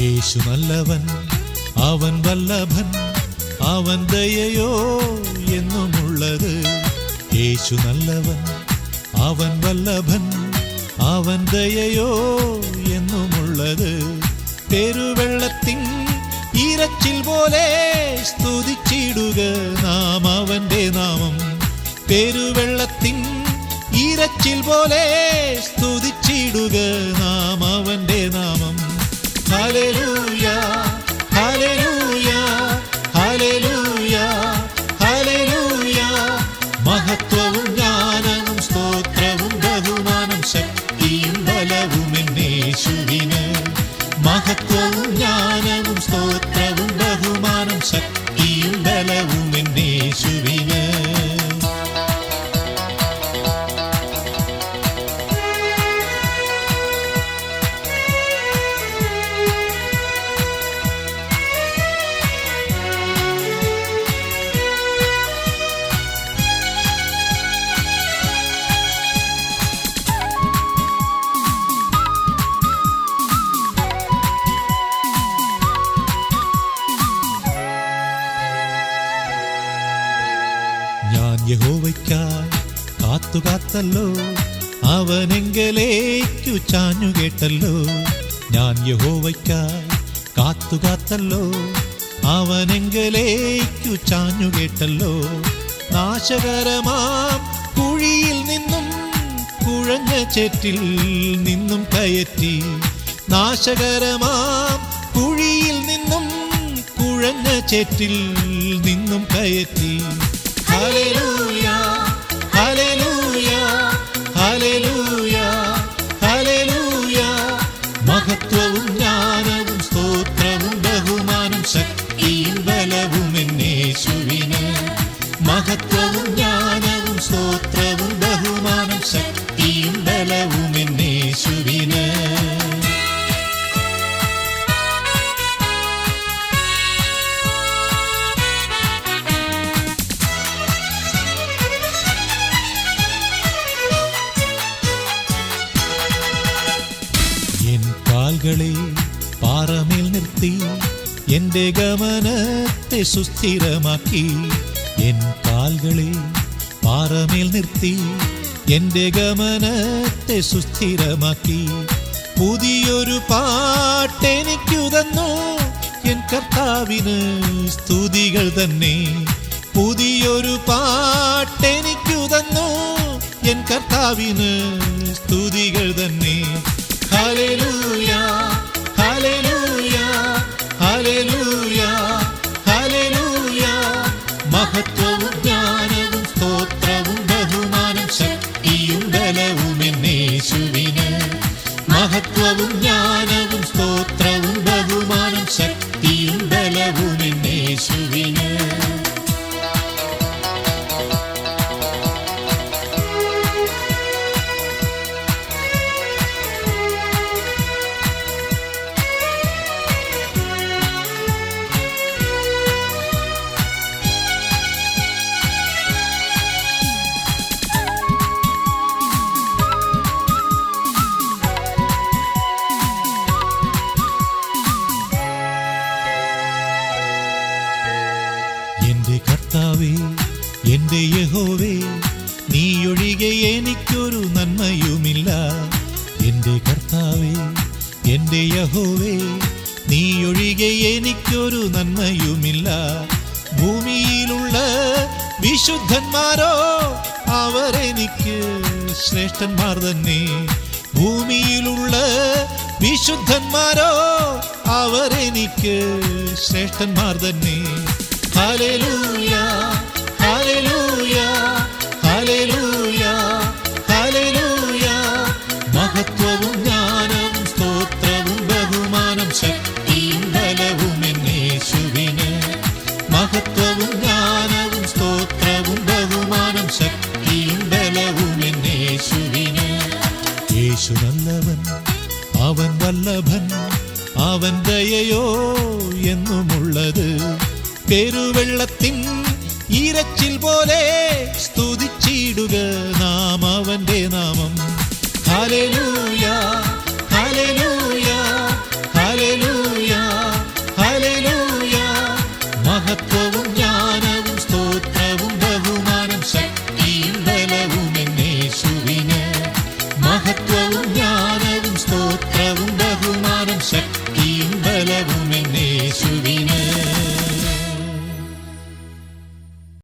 യേശു നല്ലവൻ, അവൻ വല്ലഭൻ, അവൻ ദയയോ എന്നുമുള്ളത്. യേശു നല്ലവൻ, അവൻ വല്ലഭൻ, അവൻ ദയയോ എന്നുമുള്ളത്. പെരുവെള്ളത്തിൻ ഇരച്ചിൽ പോലെ സ്തുതിച്ചിടുക നാം അവന്റെ നാമം. പെരുവെള്ളത്തിൻ ഇരച്ചിൽ പോലെ സ്തുതിച്ചിടുക നാം അവന്റെ നാമം. Hallelujah hallelujah hallelujah hallelujah. മഹത്വവും ജ്ഞാനവും സ്തോത്രവും ബഹുമാനം ശക്തിയും ബലവും യേശുവിന്. മഹത്വവും ജ്ഞാനവും സ്തോത്രവും ബഹുമാനം ശക്തിയും ബലവും യേശുവിന്. ഞാൻ യഹോവയ്ക്കായി കാത്തുകാത്തല്ലോ, അവനെങ്കലേക്കു ചാഞ്ഞു കേട്ടല്ലോ. ഞാൻ യഹോവയ്ക്കായി കാത്തുകാത്തല്ലോ, അവനെങ്കലേക്കു ചാഞ്ഞു കേട്ടല്ലോ. നാശകരമാം കുഴിയിൽ നിന്നും കുഴഞ്ഞ ചേറ്റിൽ നിന്നും കയറ്റി. നാശകരമാം കുഴിയിൽ നിന്നും കുഴഞ്ഞ ചേറ്റിൽ നിന്നും കയറ്റി. Hallelujah hallelujah hallelujah hallelujah. മഹത്വവും ജ്ഞാനവും സ്തോത്രവും ബഹുമാനം ശക്തിയും ബലവും യേശുവിന്. മഹത്വവും ജ്ഞാനവും സ്തോത്രവും ബഹുമാനം ശക്തിയും ബലവും യേശുവിന്. കാൽകളെ പാറമേൽ നിർത്തി എന്റെ ഗമനത്തെ സുസ്ഥിരമാക്കി. എൻ കാൽകളെ പാറമേൽ നിർത്തി എന്റെ ഗമനത്തെ സുസ്ഥിരമാക്കി. പുതിയൊരു പാട്ടെനിക്കു തന്നു എൻ കർത്താവിന് സ്തുതികൾ തന്നെ. പുതിയൊരു പാട്ടെനിക്കു തന്നു എൻ കർത്താവിന് സ്തുതികൾ തന്നെ. Hallelujah hallelujah hallelujah hallelujah. മഹത്വവും ജ്ഞാനവും സ്തോത്രവും ബഹുമാനം ശക്തിയും ബലവും യേശുവിന്. മഹത്വവും ജ്ഞാനവും സ്തോത്രവും ബഹുമാനം ശക്തിയും ബലവും യേശുവിന്. എന്റെ കർത്താവേ, എന്റെ യഹോവേ, നീയൊഴികെ എനിക്കൊരു നന്മയുമില്ല. എന്റെ കർത്താവേ, എന്റെ യഹോവേ, നീയൊഴികെ എനിക്കൊരു നന്മയുമില്ല. ഭൂമിയിലുള്ള വിശുദ്ധന്മാരോ അവരെനിക്ക് ശ്രേഷ്ഠന്മാർ തന്നെ. ഭൂമിയിലുള്ള വിശുദ്ധന്മാരോ അവരെനിക്ക് ശ്രേഷ്ഠന്മാർ തന്നെ. Hallelujah hallelujah hallelujah hallelujah. മഹത്വവും ജ്ഞാനവും സ്തോത്രവും ബഹുമാനം ശക്തിയും ബലവും യേശുവിന്. മഹത്വവും ജ്ഞാനവും സ്തോത്രവും ബഹുമാനം ശക്തിയും ബലവും യേശുവിന്. യേശു നല്ലവൻ, അവൻ വല്ലഭൻ, അവൻ ദയയോ എന്നുമുള്ളത്. പെരുവെള്ളത്തിൻ ഇരച്ചിൽ പോലെ സ്തുതിച്ചിടുക നാം അവന്റെ നാമം. ഹല്ലേലൂയ ഹല്ലേലൂയ ഹല്ലേലൂയ ഞാൻ